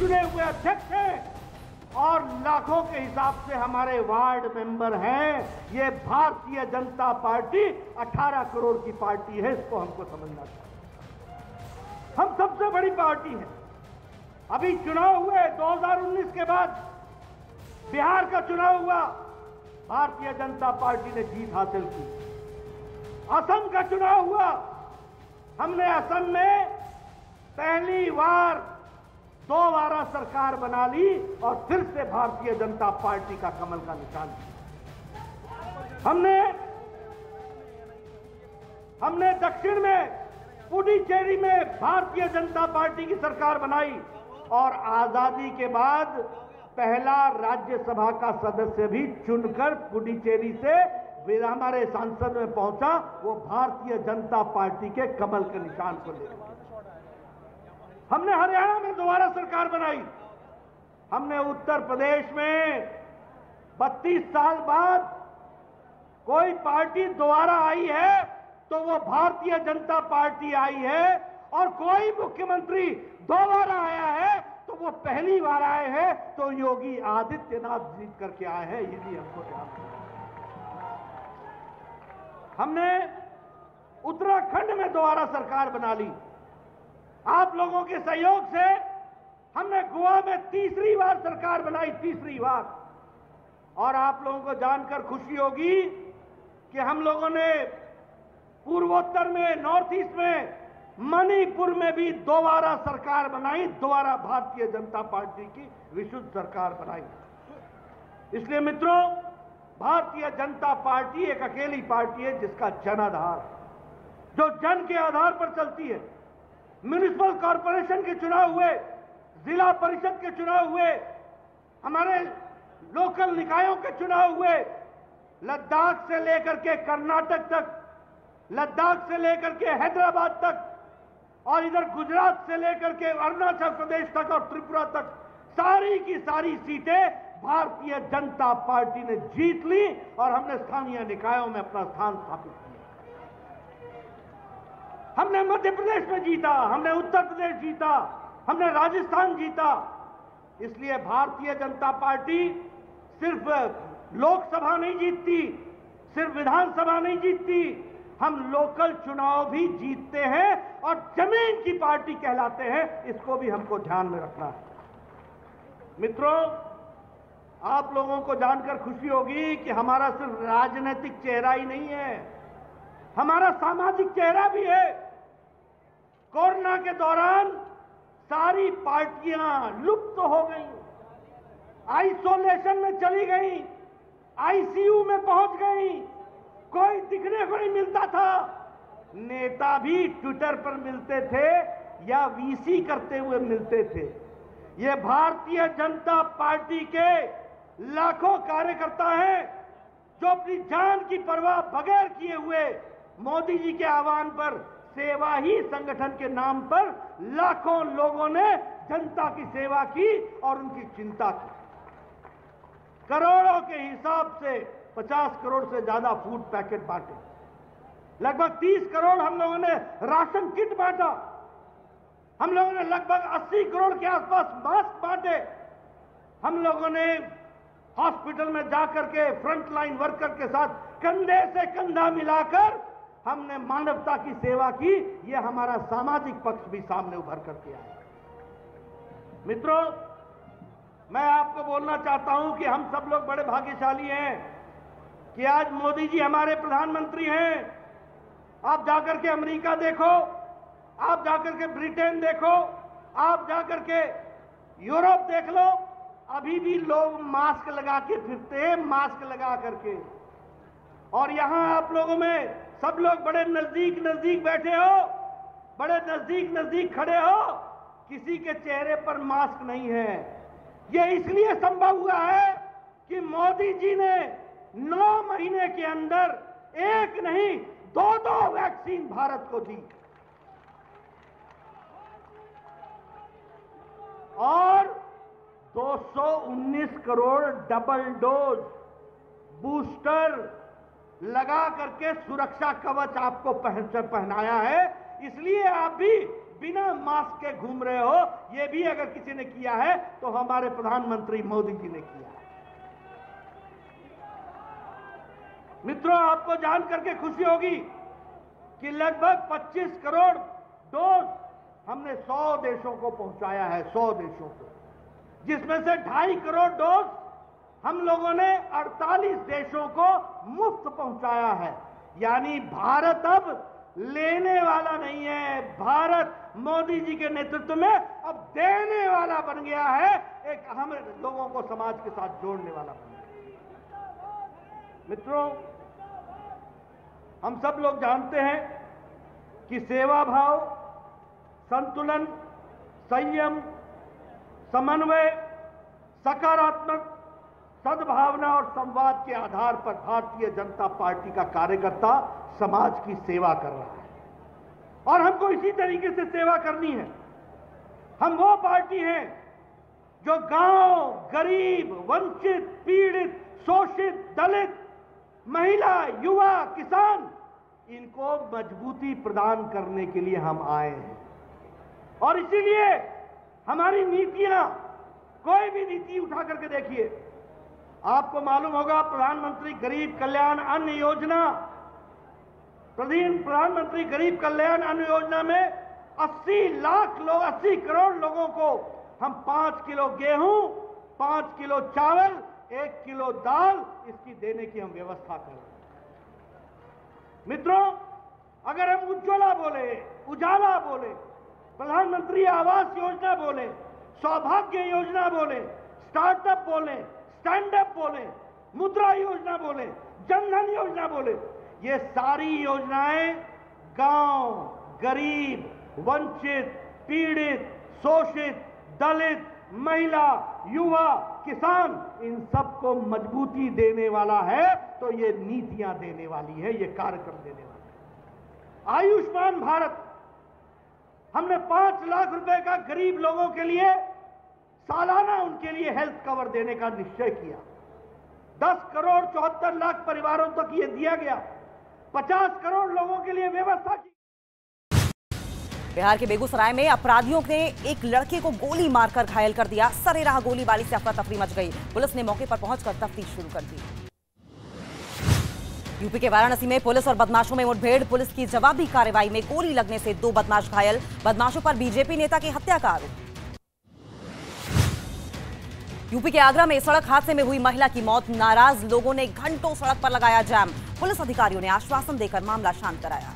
चुने हुए अध्यक्ष हैं और लाखों के हिसाब से हमारे वार्ड मेंबर हैं। ये भारतीय जनता पार्टी 18 करोड़ की पार्टी है, इसको हमको समझना चाहिए। हम सबसे बड़ी पार्टी है। अभी चुनाव हुए 2019 के बाद बिहार का चुनाव हुआ, भारतीय जनता पार्टी ने जीत हासिल की। असम का चुनाव हुआ, हमने असम में पहली बार दोबारा सरकार बना ली और फिर से भारतीय जनता पार्टी का कमल का निशान किया। हमने दक्षिण में पुडुचेरी में भारतीय जनता पार्टी की सरकार बनाई और आजादी के बाद पहला राज्यसभा का सदस्य भी चुनकर पुडुचेरी से हमारे सांसद में पहुंचा, वो भारतीय जनता पार्टी के कमल के निशान को लेकर। हमने हरियाणा में दोबारा सरकार बनाई। हमने उत्तर प्रदेश में 32 साल बाद कोई पार्टी दोबारा आई है तो वो भारतीय जनता पार्टी आई है, और कोई मुख्यमंत्री दोबारा आया है तो वो पहली बार आए हैं तो योगी आदित्यनाथ जीत करके आए हैं। ये भी हमको ध्यान रखना। हमने उत्तराखंड में दोबारा सरकार बना ली। आप लोगों के सहयोग से हमने गोवा में तीसरी बार सरकार बनाई, तीसरी बार। और आप लोगों को जानकर खुशी होगी कि हम लोगों ने पूर्वोत्तर में, नॉर्थ ईस्ट में, मणिपुर में भी दोबारा सरकार बनाई, दोबारा भारतीय जनता पार्टी की विशुद्ध सरकार बनाई। इसलिए मित्रों, भारतीय जनता पार्टी एक अकेली पार्टी है जिसका जन आधार, जो जन के आधार पर चलती है। म्युनिसिपल कॉरपोरेशन के चुनाव हुए, जिला परिषद के चुनाव हुए, हमारे लोकल निकायों के चुनाव हुए, लद्दाख से लेकर के कर्नाटक तक, लद्दाख से लेकर के हैदराबाद तक, और इधर गुजरात से लेकर के अरुणाचल प्रदेश तक और त्रिपुरा तक, सारी की सारी सीटें भारतीय जनता पार्टी ने जीत ली और हमने स्थानीय निकायों में अपना स्थान स्थापित किया। हमने मध्य प्रदेश में जीता, हमने उत्तर प्रदेश जीता, हमने राजस्थान जीता। इसलिए भारतीय जनता पार्टी सिर्फ लोकसभा नहीं जीतती, सिर्फ विधानसभा नहीं जीतती, हम लोकल चुनाव भी जीतते हैं और जमीन की पार्टी कहलाते हैं। इसको भी हमको ध्यान में रखना है। मित्रों, आप लोगों को जानकर खुशी होगी कि हमारा सिर्फ राजनीतिक चेहरा ही नहीं है, हमारा सामाजिक चेहरा भी है। कोरोना के दौरान सारी पार्टियां लुप्त हो गई, आइसोलेशन में चली गई, आईसीयू में पहुंच गई, कोई दिखने को नहीं मिलता था। नेता भी ट्विटर पर मिलते थे या वीसी करते हुए मिलते थे। ये भारतीय जनता पार्टी के लाखों कार्यकर्ता हैं जो अपनी जान की परवाह बगैर किए हुए मोदी जी के आह्वान पर, सेवा ही संगठन के नाम पर लाखों लोगों ने जनता की सेवा की और उनकी चिंता की। करोड़ों के हिसाब से 50 करोड़ से ज्यादा फूड पैकेट बांटे, लगभग 30 करोड़ हम लोगों ने राशन किट बांटा, हम लोगों ने लगभग 80 करोड़ के आसपास मास्क बांटे, हम लोगों ने हॉस्पिटल में जाकर के फ्रंट लाइन वर्कर के साथ कंधे से कंधा मिलाकर हमने मानवता की सेवा की। यह हमारा सामाजिक पक्ष भी सामने उभर करके आया। मित्रों, मैं आपको बोलना चाहता हूं कि हम सब लोग बड़े भाग्यशाली हैं कि आज मोदी जी हमारे प्रधानमंत्री हैं। आप जाकर के अमेरिका देखो, आप जाकर के ब्रिटेन देखो, आप जाकर के यूरोप देख लो, अभी भी लोग मास्क लगा के फिरते हैं, मास्क लगा करके। और यहां आप लोगों में सब लोग बड़े नजदीक नजदीक बैठे हो, बड़े नजदीक नजदीक खड़े हो, किसी के चेहरे पर मास्क नहीं है। यह इसलिए संभव हुआ है कि मोदी जी ने 9 महीने के अंदर एक नहीं 2 वैक्सीन भारत को दी और 219 करोड़ डबल डोज बूस्टर लगा करके सुरक्षा कवच आपको पहनाया है। इसलिए आप भी बिना मास्क के घूम रहे हो, ये भी अगर किसी ने किया है तो हमारे प्रधानमंत्री मोदी जी ने किया है। मित्रों, आपको जान करके खुशी होगी कि लगभग 25 करोड़ डोज हमने 100 देशों को पहुंचाया है, 100 देशों को, जिसमें से 2.5 करोड़ डोज हम लोगों ने 48 देशों को मुफ्त पहुंचाया है। यानी भारत अब लेने वाला नहीं है, भारत मोदी जी के नेतृत्व में अब देने वाला बन गया है, एक हम लोगों को समाज के साथ जोड़ने वाला बन गया। मित्रों, हम सब लोग जानते हैं कि सेवा भाव, संतुलन, संयम, समन्वय, सकारात्मक सद्भावना और संवाद के आधार पर भारतीय जनता पार्टी का कार्यकर्ता समाज की सेवा कर रहा है और हमको इसी तरीके से सेवा करनी है। हम वो पार्टी हैं जो गांव, गरीब, वंचित, पीड़ित, शोषित, दलित, महिला, युवा, किसान, इनको मजबूती प्रदान करने के लिए हम आए हैं। और इसीलिए हमारी नीतियां, कोई भी नीति उठा करके देखिए, आपको मालूम होगा प्रधानमंत्री गरीब कल्याण अन्न योजना, प्रधानमंत्री गरीब कल्याण अन्न योजना में 80 लाख लोग, 80 करोड़ लोगों को हम 5 किलो गेहूं, 5 किलो चावल, 1 किलो दाल इसकी देने की हम व्यवस्था कर रहे हैं। मित्रों, अगर हम उज्ज्वला बोले, उजाला बोले, प्रधानमंत्री आवास योजना बोले, सौभाग्य योजना बोले, स्टार्टअप बोले, स्टैंड अप बोले, मुद्रा योजना बोले, जनधन योजना बोले, ये सारी योजनाएं गांव, गरीब, वंचित, पीड़ित, शोषित, दलित, महिला, युवा, किसान, इन सबको मजबूती देने वाला है, तो ये नीतियां देने वाली है, ये कार्यक्रम देने वाला है। आयुष्मान भारत, हमने 5 लाख रुपए का गरीब लोगों के लिए सालाना उनके लिए हेल्थ कवर देने का निश्चय किया। 10 करोड़ 74 लाख परिवारों तक ये दिया गया। 50 करोड़ लोगों के लिए व्यवस्था की। बिहार के बेगूसराय में अपराधियों ने एक लड़के को गोली मारकर घायल कर दिया। सरेराह गोलीबारी से अफरा तफरी मच गई। पुलिस ने मौके पर पहुंचकर तफ्तीश शुरू कर दी। यूपी के वाराणसी में पुलिस और बदमाशों में मुठभेड़। पुलिस की जवाबी कार्रवाई में गोली लगने से 2 बदमाश घायल। बदमाशों पर बीजेपी नेता की हत्या का आरोप। यूपी के आगरा में सड़क हादसे में हुई महिला की मौत। नाराज लोगों ने घंटों सड़क पर लगाया जाम। पुलिस अधिकारियों ने आश्वासन देकर मामला शांत कराया।